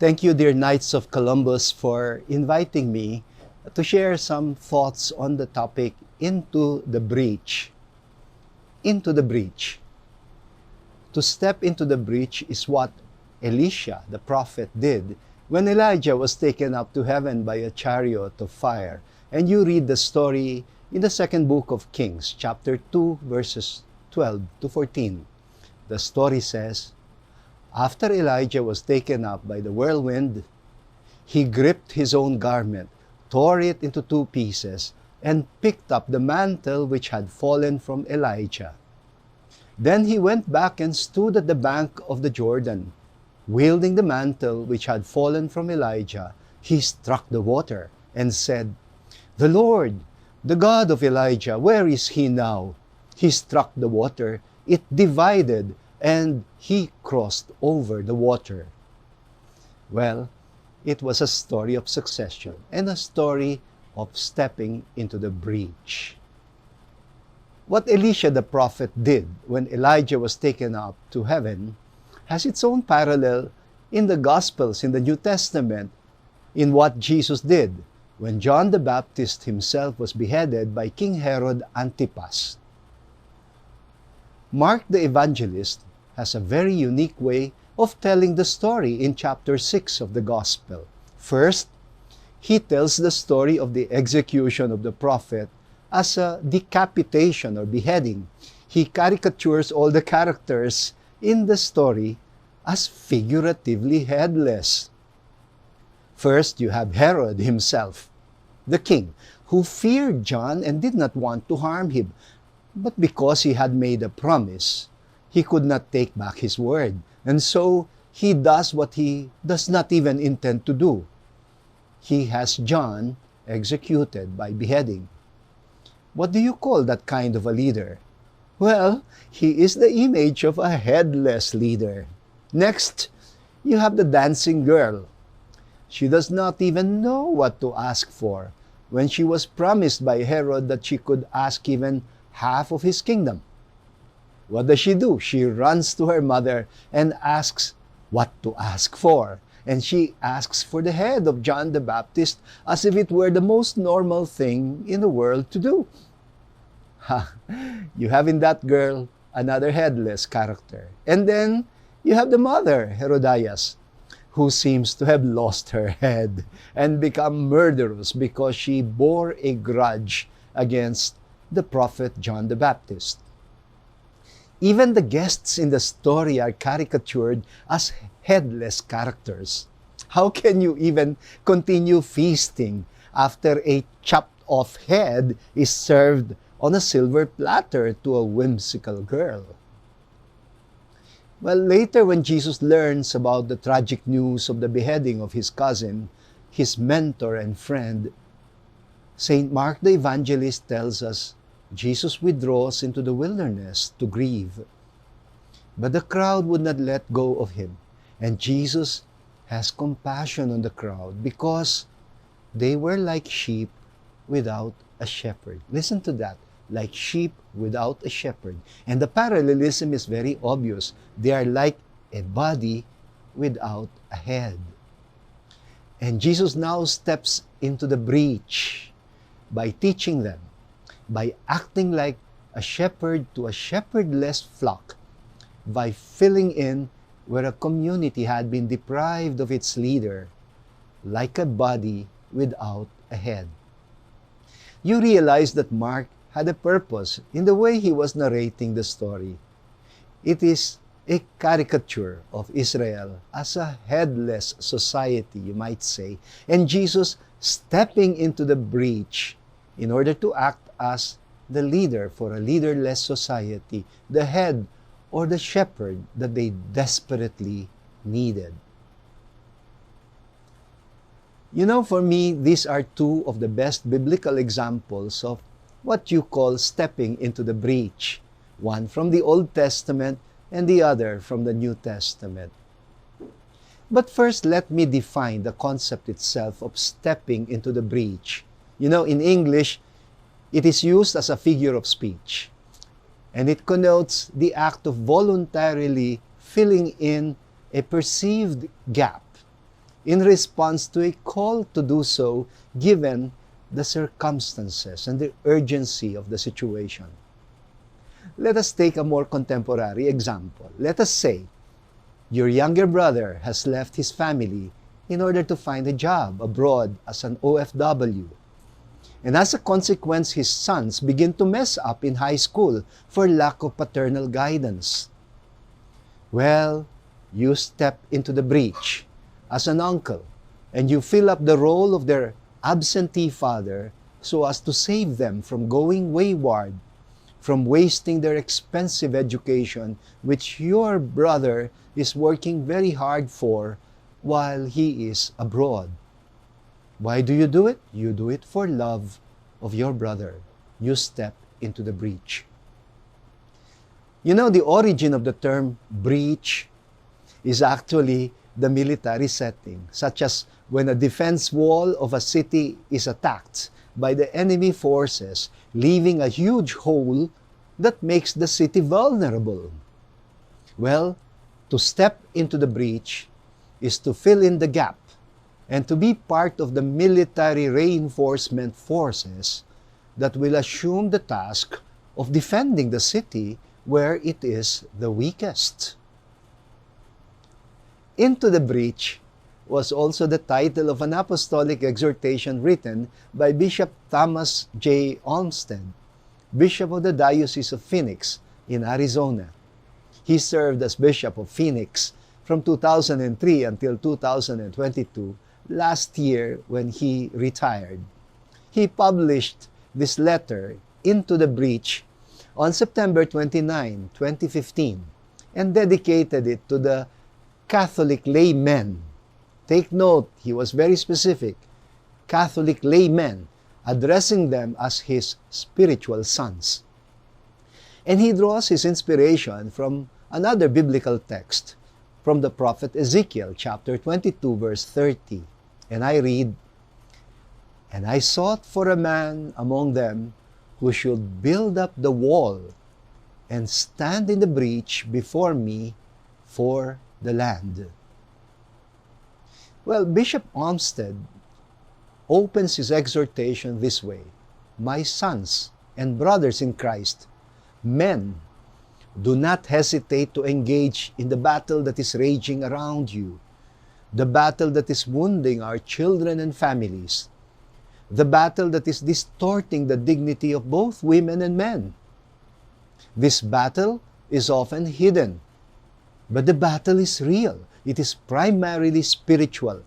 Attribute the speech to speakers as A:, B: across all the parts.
A: Thank you, dear Knights of Columbus, for inviting me to share some thoughts on the topic into the breach. Into the breach. To step into the breach is what Elisha, the prophet, did when Elijah was taken up to heaven by a chariot of fire. And you read the story in the second book of Kings, chapter 2, verses 12 to 14. The story says, after Elijah was taken up by the whirlwind, he gripped his own garment, tore it into two pieces, and picked up the mantle which had fallen from Elijah. Then he went back and stood at the bank of the Jordan. Wielding the mantle which had fallen from Elijah, he struck the water and said, "The Lord, the God of Elijah, where is he now?" He struck the water, it divided, and he crossed over the water. Well, it was a story of succession and a story of stepping into the breach. What Elisha the prophet did when Elijah was taken up to heaven has its own parallel in the Gospels in the New Testament in what Jesus did when John the Baptist himself was beheaded by King Herod Antipas. Mark the Evangelist has a very unique way of telling the story in chapter 6 of the Gospel. First, he tells the story of the execution of the prophet as a decapitation or beheading. He caricatures all the characters in the story as figuratively headless. First, you have Herod himself, the king, who feared John and did not want to harm him. But because he had made a promise, he could not take back his word. And so, he does what he does not even intend to do. He has John executed by beheading. What do you call that kind of a leader? Well, he is the image of a headless leader. Next, you have the dancing girl. She does not even know what to ask for when she was promised by Herod that she could ask even half of his kingdom. What does she do? She runs to her mother and asks what to ask for. And she asks for the head of John the Baptist as if it were the most normal thing in the world to do. Ha! You have in that girl another headless character. And then you have the mother, Herodias, who seems to have lost her head and become murderous because she bore a grudge against the prophet John the Baptist. Even the guests in the story are caricatured as headless characters. How can you even continue feasting after a chopped-off head is served on a silver platter to a whimsical girl? Well, later when Jesus learns about the tragic news of the beheading of his cousin, his mentor and friend, St. Mark the Evangelist tells us Jesus withdraws into the wilderness to grieve. But the crowd would not let go of him. And Jesus has compassion on the crowd because they were like sheep without a shepherd. Listen to that. Like sheep without a shepherd. And the parallelism is very obvious. They are like a body without a head. And Jesus now steps into the breach by teaching them, by acting like a shepherd to a shepherdless flock, by filling in where a community had been deprived of its leader, like a body without a head. You realize that Mark had a purpose in the way he was narrating the story. It is a caricature of Israel as a headless society, you might say, and Jesus stepping into the breach in order to act as the leader for a leaderless society, the head or the shepherd that they desperately needed. You know, for me, these are two of the best biblical examples of what you call stepping into the breach, one from the Old Testament and the other from the New Testament. But first, let me define the concept itself of stepping into the breach. You know, in English, it is used as a figure of speech, and it connotes the act of voluntarily filling in a perceived gap in response to a call to do so given the circumstances and the urgency of the situation. Let us take a more contemporary example. Let us say your younger brother has left his family in order to find a job abroad as an OFW. And as a consequence, his sons begin to mess up in high school for lack of paternal guidance. Well, you step into the breach as an uncle, and you fill up the role of their absentee father so as to save them from going wayward, from wasting their expensive education, which your brother is working very hard for while he is abroad. Why do you do it? You do it for love of your brother. You step into the breach. You know, the origin of the term breach is actually the military setting, such as when a defense wall of a city is attacked by the enemy forces, leaving a huge hole that makes the city vulnerable. Well, to step into the breach is to fill in the gap and to be part of the military reinforcement forces that will assume the task of defending the city where it is the weakest. Into the Breach was also the title of an apostolic exhortation written by Bishop Thomas J. Olmsted, Bishop of the Diocese of Phoenix in Arizona. He served as Bishop of Phoenix from 2003 until 2022, last year when he retired. He published this letter, Into the Breach, on September 29, 2015, and dedicated it to the Catholic laymen. Take note, he was very specific. Catholic laymen, addressing them as his spiritual sons. And he draws his inspiration from another biblical text, from the prophet Ezekiel, chapter 22, verse 30. And I read, "And I sought for a man among them who should build up the wall and stand in the breach before me for the land." Well, Bishop Olmsted opens his exhortation this way: "My sons and brothers in Christ, men, do not hesitate to engage in the battle that is raging around you, the battle that is wounding our children and families, the battle that is distorting the dignity of both women and men. This battle is often hidden, but the battle is real. It is primarily spiritual,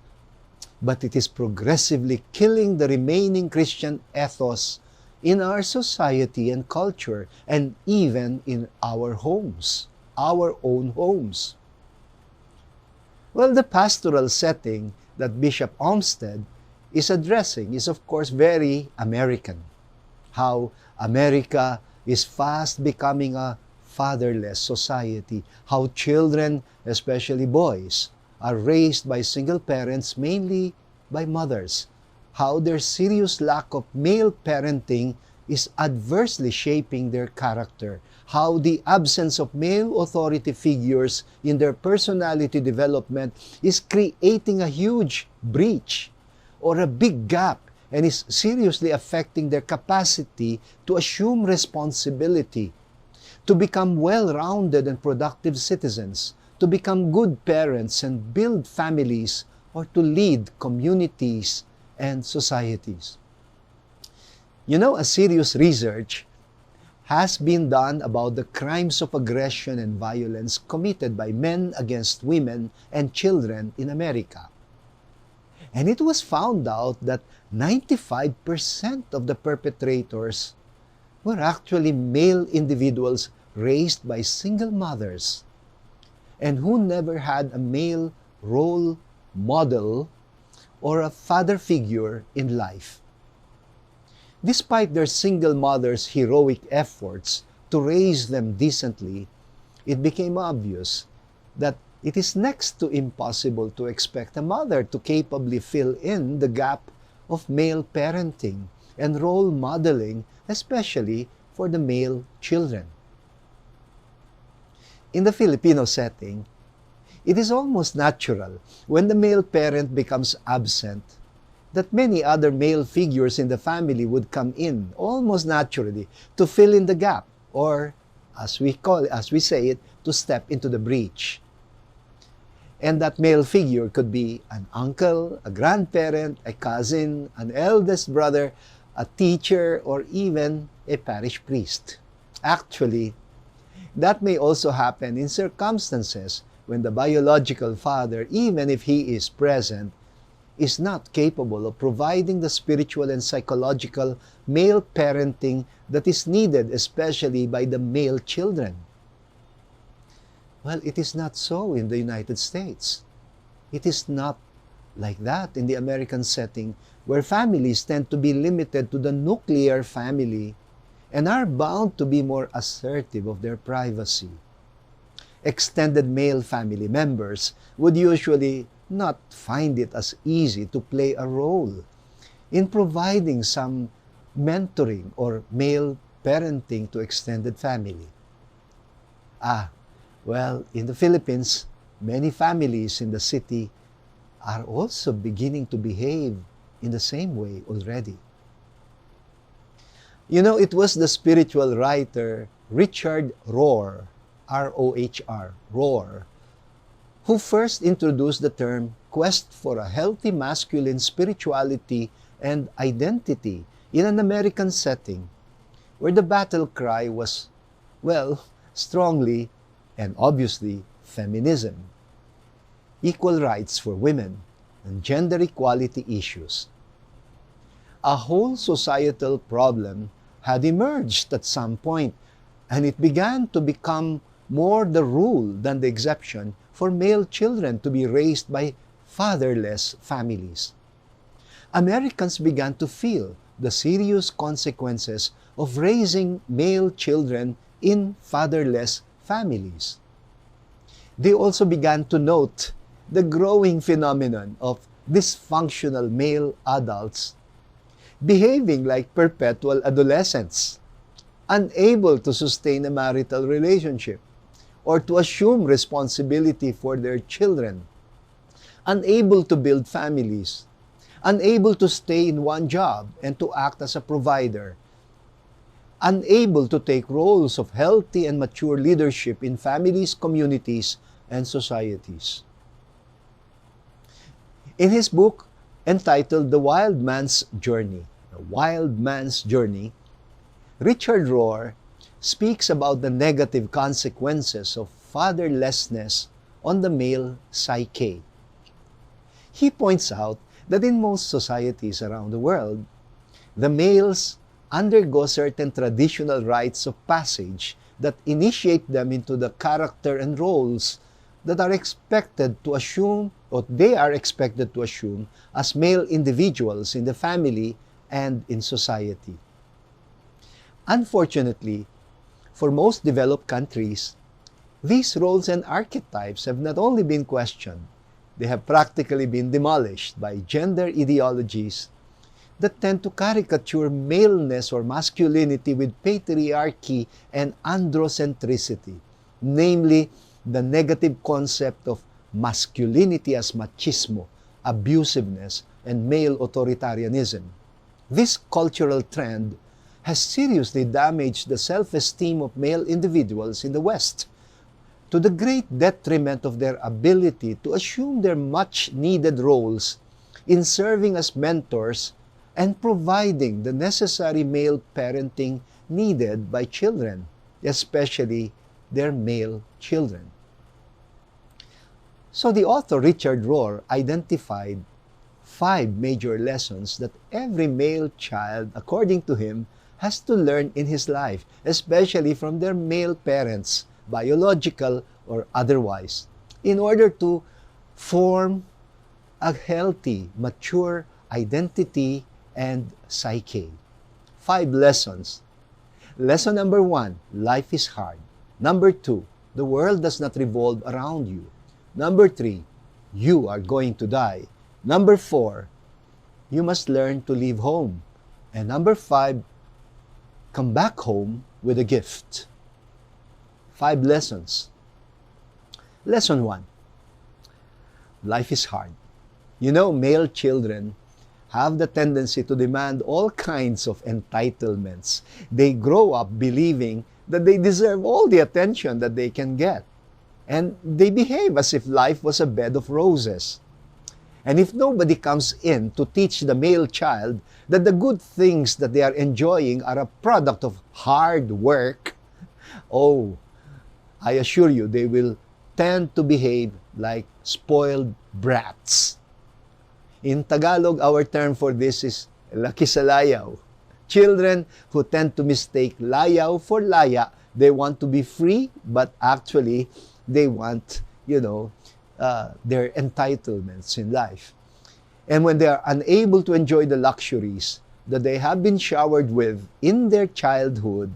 A: but it is progressively killing the remaining Christian ethos in our society and culture, and even in our homes, our own homes." Well, the pastoral setting that Bishop Olmsted is addressing is, of course, very American. How America is fast becoming a fatherless society. How children, especially boys, are raised by single parents, mainly by mothers. How their serious lack of male parenting is adversely shaping their character. How the absence of male authority figures in their personality development is creating a huge breach or a big gap and is seriously affecting their capacity to assume responsibility, to become well-rounded and productive citizens, to become good parents and build families, or to lead communities and societies. You know, a serious research has been done about the crimes of aggression and violence committed by men against women and children in America. And it was found out that 95% of the perpetrators were actually male individuals raised by single mothers and who never had a male role model or a father figure in life. Despite their single mother's heroic efforts to raise them decently, it became obvious that it is next to impossible to expect a mother to capably fill in the gap of male parenting and role modeling, especially for the male children. In the Filipino setting, It is almost natural when the male parent becomes absent that many other male figures in the family would come in almost naturally to fill in the gap, or as we say it, to step into the breach. And that male figure could be an uncle, a grandparent, a cousin, an eldest brother, a teacher, or even a parish priest. Actually, that may also happen in circumstances when the biological father, even if he is present, is not capable of providing the spiritual and psychological male parenting that is needed, especially by the male children. Well, it is not so in the United States. It is not like that in the American setting, where families tend to be limited to the nuclear family and are bound to be more assertive of their privacy. Extended male family members would usually not find it as easy to play a role in providing some mentoring or male parenting to extended family. Well, in the Philippines, many families in the city are also beginning to behave in the same way already. You know, it was the spiritual writer Richard Rohr, R-O-H-R, Rohr, who first introduced the term quest for a healthy masculine spirituality and identity in an American setting, where the battle cry was, well, strongly and obviously feminism, equal rights for women, and gender equality issues. A whole societal problem had emerged at some point, and it began to become more the rule than the exception for male children to be raised by fatherless families. Americans began to feel the serious consequences of raising male children in fatherless families. They also began to note the growing phenomenon of dysfunctional male adults behaving like perpetual adolescents, unable to sustain a marital relationship or to assume responsibility for their children, unable to build families, unable to stay in one job and to act as a provider, unable to take roles of healthy and mature leadership in families, communities, and societies. In his book entitled The Wild Man's Journey, Richard Rohr speaks about the negative consequences of fatherlessness on the male psyche. He points out that in most societies around the world, the males undergo certain traditional rites of passage that initiate them into the character and roles that are expected to assume, or they are expected to assume, as male individuals in the family and in society. Unfortunately, for most developed countries, these roles and archetypes have not only been questioned, they have practically been demolished by gender ideologies that tend to caricature maleness or masculinity with patriarchy and androcentricity, namely the negative concept of masculinity as machismo, abusiveness, and male authoritarianism. This cultural trend has seriously damaged the self-esteem of male individuals in the West, to the great detriment of their ability to assume their much-needed roles in serving as mentors and providing the necessary male parenting needed by children, especially their male children. So the author Richard Rohr identified 5 major lessons that every male child, according to him, has to learn in his life, especially from their male parents, biological or otherwise, in order to form a healthy, mature identity and psyche. 5 lessons. Lesson number 1, life is hard. Number 2, the world does not revolve around you. Number 3, you are going to die. Number 4, you must learn to leave home. And number 5, come back home with a gift. 5 lessons. Lesson 1, life is hard. You know, male children have the tendency to demand all kinds of entitlements. They grow up believing that they deserve all the attention that they can get. And they behave as if life was a bed of roses. And if nobody comes in to teach the male child that the good things that they are enjoying are a product of hard work, oh, I assure you, they will tend to behave like spoiled brats. In Tagalog, our term for this is laki sa layaw. Children who tend to mistake layaw for laya. They want to be free, but actually, they want, their entitlements in life. And when they are unable to enjoy the luxuries that they have been showered with in their childhood,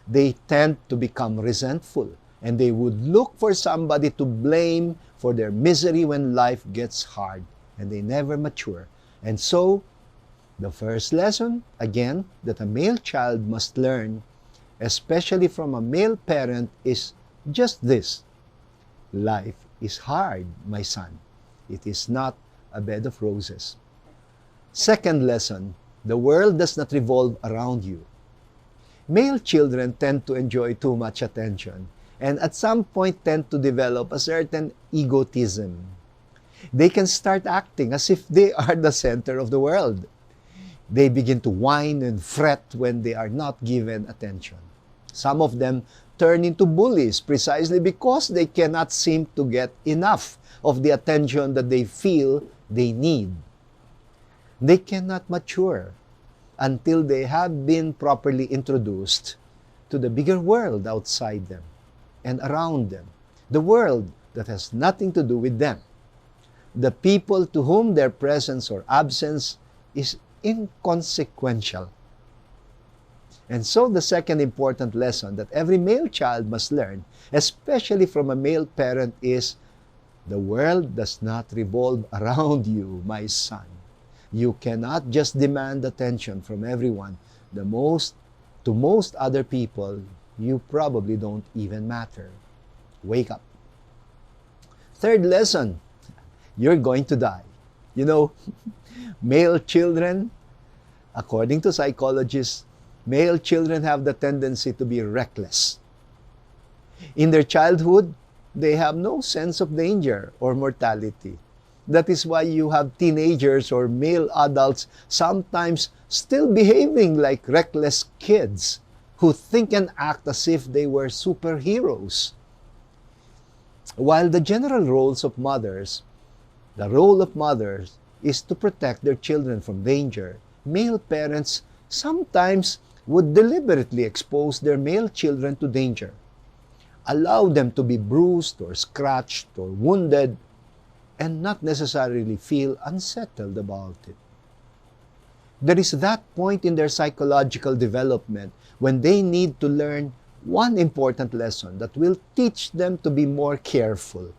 A: they tend to become resentful. And they would look for somebody to blame for their misery when life gets hard. And they never mature. And so, the first lesson, again, that a male child must learn, especially from a male parent, is just this. Life is hard, my son. It is not a bed of roses. Second lesson, the world does not revolve around you. Male children tend to enjoy too much attention and at some point tend to develop a certain egotism. They can start acting as if they are the center of the world. They begin to whine and fret when they are not given attention. Some of them turn into bullies precisely because they cannot seem to get enough of the attention that they feel they need. They cannot mature until they have been properly introduced to the bigger world outside them and around them, the world that has nothing to do with them, the people to whom their presence or absence is inconsequential. And so the second important lesson that every male child must learn, especially from a male parent, is the world does not revolve around you, my son. You cannot just demand attention from everyone. To most other people, you probably don't even matter. Wake up. Third lesson, you're going to die. Male children, according to psychologists, male children have the tendency to be reckless. In their childhood, they have no sense of danger or mortality. That is why you have teenagers or male adults sometimes still behaving like reckless kids who think and act as if they were superheroes. While the general roles of mothers, the role of mothers is to protect their children from danger, male parents sometimes would deliberately expose their male children to danger, allow them to be bruised or scratched or wounded, and not necessarily feel unsettled about it. There is that point in their psychological development when they need to learn one important lesson that will teach them to be more careful,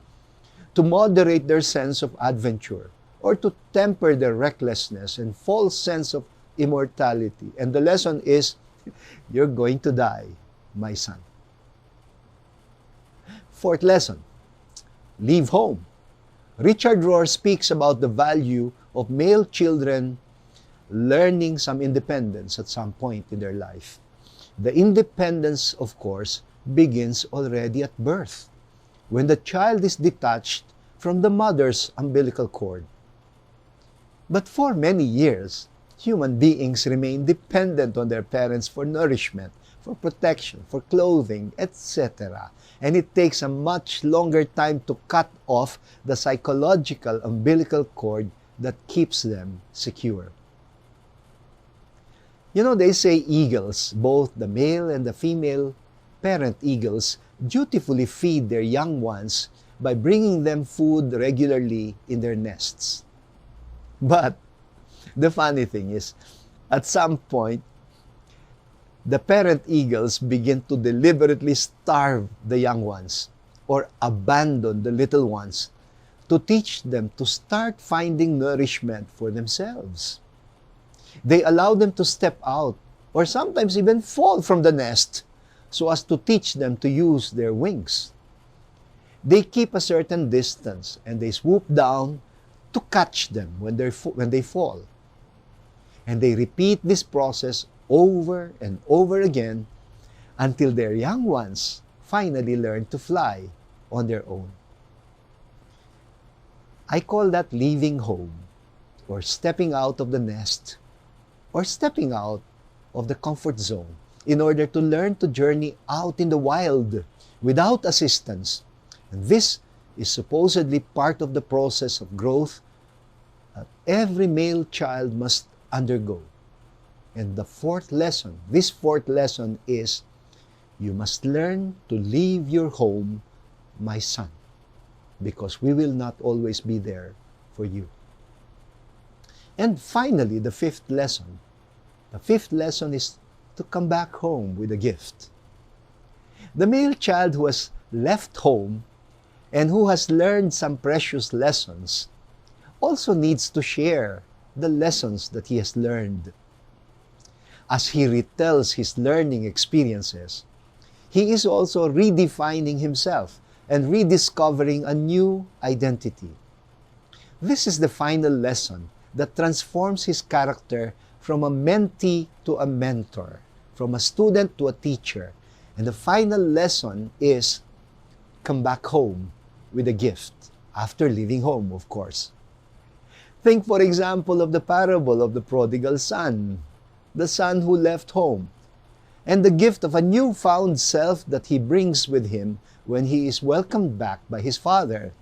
A: to moderate their sense of adventure, or to temper their recklessness and false sense of immortality. And the lesson is, you're going to die, my son. Fourth lesson, leave home. Richard Rohr speaks about the value of male children learning some independence at some point in their life. The independence, of course, begins already at birth, when the child is detached from the mother's umbilical cord. But for many years, human beings remain dependent on their parents for nourishment, for protection, for clothing, etc. And it takes a much longer time to cut off the psychological umbilical cord that keeps them secure. They say eagles, both the male and the female parent eagles, dutifully feed their young ones by bringing them food regularly in their nests. But the funny thing is, at some point, the parent eagles begin to deliberately starve the young ones or abandon the little ones to teach them to start finding nourishment for themselves. They allow them to step out or sometimes even fall from the nest so as to teach them to use their wings. They keep a certain distance and they swoop down to catch them when they fall. And they repeat this process over and over again until their young ones finally learn to fly on their own. I call that leaving home, or stepping out of the nest, or stepping out of the comfort zone in order to learn to journey out in the wild without assistance. And this is supposedly part of the process of growth that every male child must undergo. And this fourth lesson is, you must learn to leave your home, my son, because we will not always be there for you. And finally, the fifth lesson. The fifth lesson is to come back home with a gift. The male child who has left home and who has learned some precious lessons also needs to share the lessons that he has learned. As he retells his learning experiences, he is also redefining himself and rediscovering a new identity. This is the final lesson that transforms his character from a mentee to a mentor, from a student to a teacher. And the final lesson is, come back home with a gift, after leaving home, of course. Think, for example, of the parable of the prodigal son, the son who left home, and the gift of a newfound self that he brings with him when he is welcomed back by his father.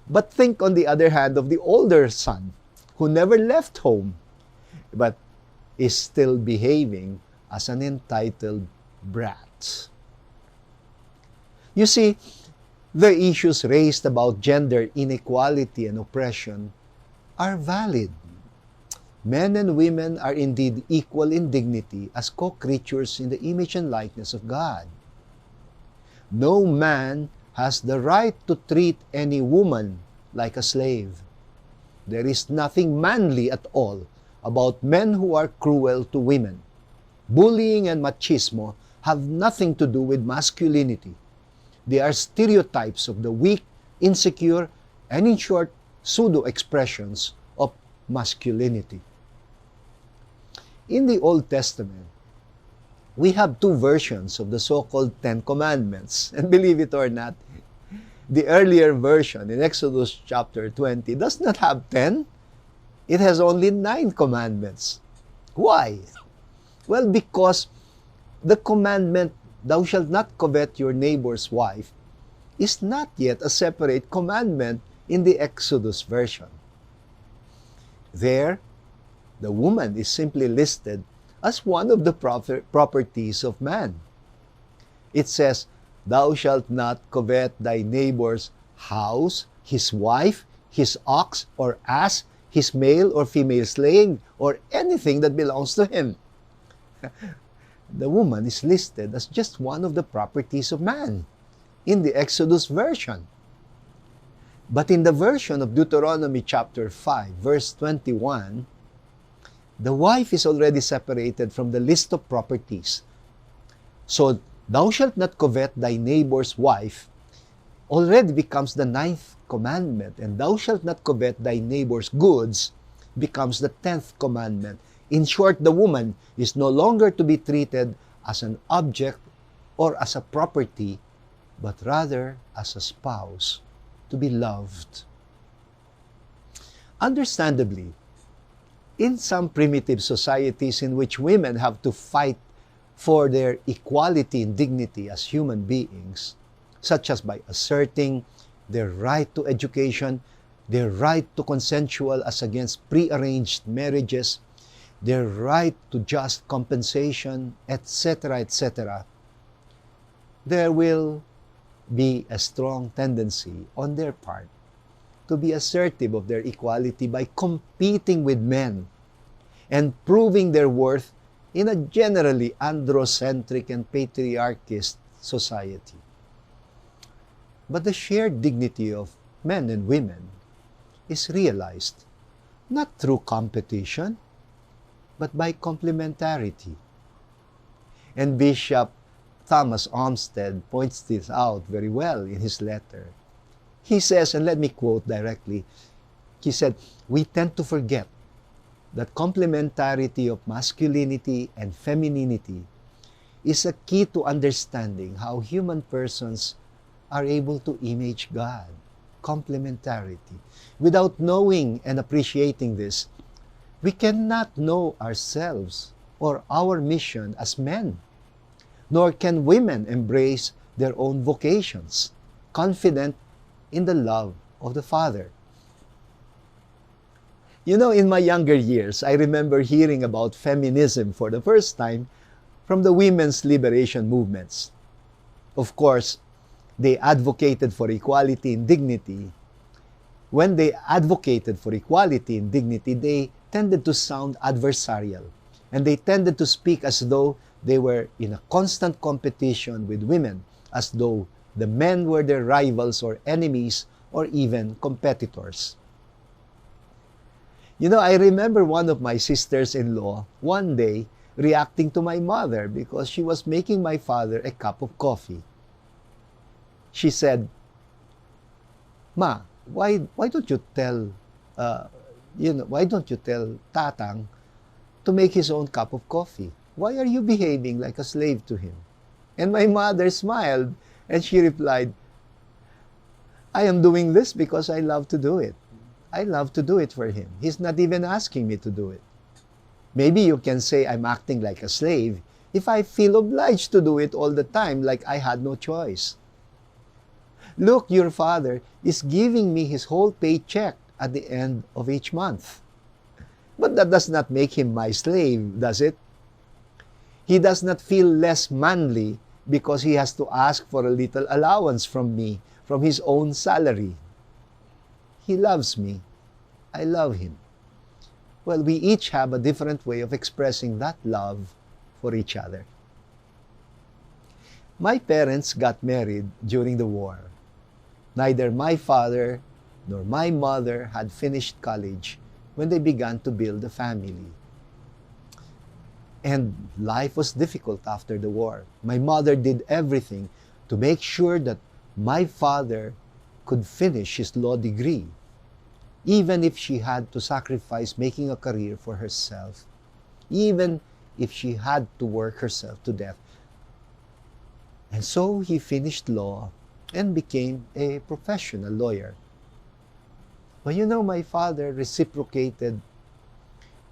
A: But think, on the other hand, of the older son who never left home, but is still behaving as an entitled brat. You see, the issues raised about gender inequality and oppression are valid. Men and women are indeed equal in dignity as co-creatures in the image and likeness of God. No man has the right to treat any woman like a slave. There is nothing manly at all about men who are cruel to women. Bullying and machismo have nothing to do with masculinity. They are stereotypes of the weak, insecure, and in short, pseudo-expressions of masculinity. In the Old Testament, we have two versions of the so-called Ten Commandments. And believe it or not, the earlier version in Exodus chapter 20 does not have 10. It has only 9 commandments. Why? Well, because the commandment, thou shalt not covet your neighbor's wife, is not yet a separate commandment in the Exodus version. There, the woman is simply listed as one of the properties of man. It says, thou shalt not covet thy neighbor's house, his wife, his ox or ass, his male or female slave, or anything that belongs to him. The woman is listed as just one of the properties of man in the Exodus version. But in the version of Deuteronomy chapter 5, verse 21, the wife is already separated from the list of properties. So, thou shalt not covet thy neighbor's wife already becomes the 9th commandment, and thou shalt not covet thy neighbor's goods becomes the 10th commandment. In short, the woman is no longer to be treated as an object or as a property, but rather as a spouse, to be loved. Understandably, in some primitive societies in which women have to fight for their equality and dignity as human beings, such as by asserting their right to education, their right to consensual as against prearranged marriages, their right to just compensation, etc., etc., there will be a strong tendency on their part to be assertive of their equality by competing with men and proving their worth in a generally androcentric and patriarchist society. But the shared dignity of men and women is realized not through competition, but by complementarity. And Bishop Thomas Olmsted points this out very well in his letter. He says, and let me quote directly, he said, "We tend to forget that complementarity of masculinity and femininity is a key to understanding how human persons are able to image God." Complementarity. Without knowing and appreciating this, we cannot know ourselves or our mission as men, nor can women embrace their own vocations, confident in the love of the Father. You know, in my younger years, I remember hearing about feminism for the first time from the women's liberation movements. Of course, they advocated for equality and dignity. When they advocated for equality and dignity, they tended to sound adversarial, and they tended to speak as though they were in a constant competition with women, as though the men were their rivals or enemies or even competitors. You know, I remember one of my sisters-in-law one day reacting to my mother because she was making my father a cup of coffee. She said, "Ma, why don't you tell why don't you tell Tatang to make his own cup of coffee? Why are you behaving like a slave to him?" And my mother smiled and she replied, "I am doing this because I love to do it. I love to do it for him. He's not even asking me to do it. Maybe you can say I'm acting like a slave if I feel obliged to do it all the time like I had no choice. Look, your father is giving me his whole paycheck at the end of each month. But that does not make him my slave, does it? He does not feel less manly because he has to ask for a little allowance from me, from his own salary. He loves me. I love him." Well, we each have a different way of expressing that love for each other. My parents got married during the war. Neither my father nor my mother had finished college when they began to build a family. And life was difficult after the war. My mother did everything to make sure that my father could finish his law degree, even if she had to sacrifice making a career for herself, even if she had to work herself to death. And so he finished law and became a professional lawyer. But you know, my father reciprocated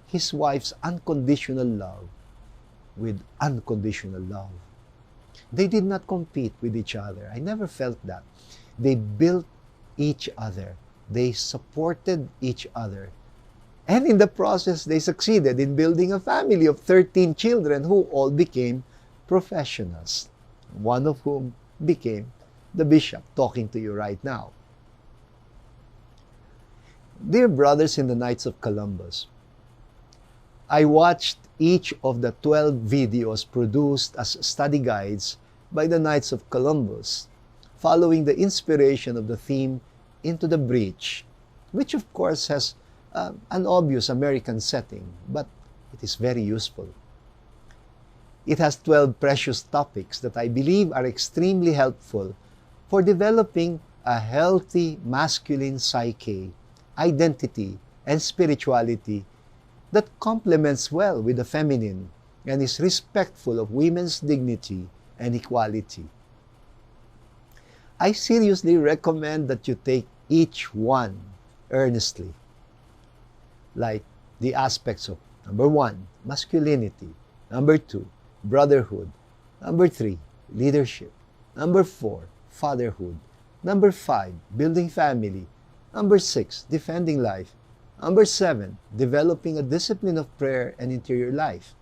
A: his wife's unconditional love with unconditional love. They did not compete with each other. I never felt that. They built each other. They supported each other. And in the process, they succeeded in building a family of 13 children who all became professionals, one of whom became the bishop talking to you right now. Dear brothers in the Knights of Columbus, I watched each of the 12 videos produced as study guides by the Knights of Columbus, following the inspiration of the theme Into the Breach, which of course has an obvious American setting, but it is very useful. It has 12 precious topics that I believe are extremely helpful for developing a healthy masculine psyche, identity, and spirituality that complements well with the feminine and is respectful of women's dignity and equality. I seriously recommend that you take each one earnestly, like the aspects of number 1, masculinity, number 2, brotherhood, number 3, leadership, number 4, fatherhood, number 5, building family, number 6, defending life, number 7, developing a discipline of prayer and interior life,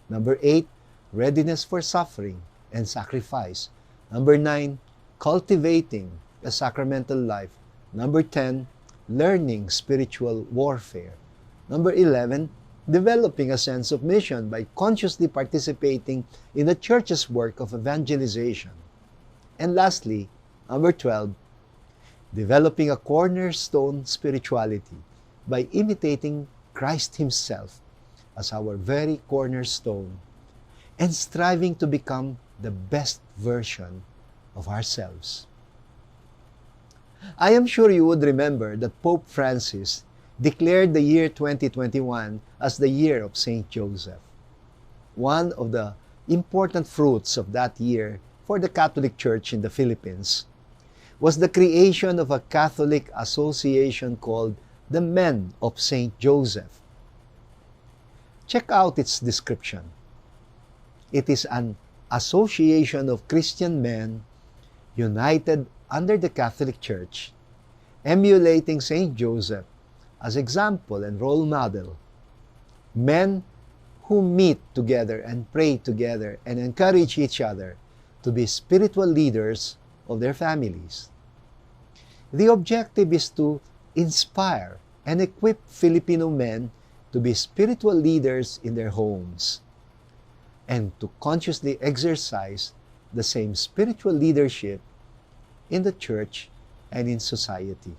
A: number 8, readiness for suffering and sacrifice, number 9, cultivating a sacramental life, number 10, learning spiritual warfare, number 11, developing a sense of mission by consciously participating in the church's work of evangelization, and lastly, number 12, developing a cornerstone spirituality by imitating Christ Himself as our very cornerstone and striving to become the best version of ourselves. I am sure you would remember that Pope Francis declared the year 2021 as the year of Saint Joseph. One of the important fruits of that year for the Catholic Church in the Philippines was the creation of a Catholic association called the Men of Saint Joseph. Check out its description. It is an association of Christian men united under the Catholic Church, emulating Saint Joseph as example and role model. Men who meet together and pray together and encourage each other to be spiritual leaders of their families. The objective is to inspire and equip Filipino men to be spiritual leaders in their homes and to consciously exercise the same spiritual leadership in the church and in society.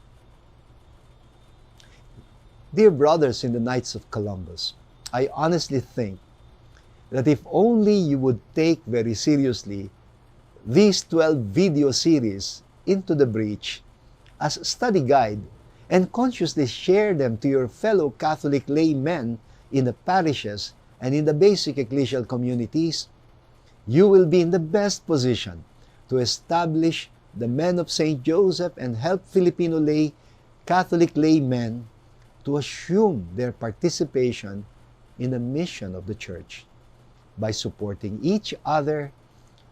A: Dear brothers in the Knights of Columbus, I honestly think that if only you would take very seriously these 12 video series, Into the Breach, as a study guide and consciously share them to your fellow Catholic laymen in the parishes and in the basic ecclesial communities, you will be in the best position to establish the Men of St. Joseph and help Filipino Catholic laymen to assume their participation in the mission of the Church by supporting each other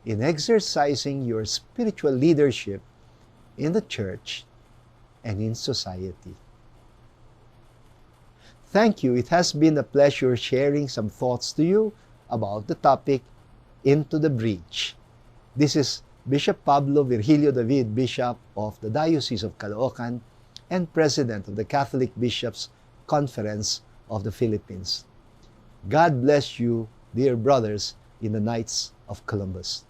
A: in exercising your spiritual leadership in the Church and in society. Thank you. It has been a pleasure sharing some thoughts to you about the topic Into the Breach. This is Bishop Pablo Virgilio David, Bishop of the Diocese of Caloocan and President of the Catholic Bishops' Conference of the Philippines. God bless you, dear brothers in the Knights of Columbus.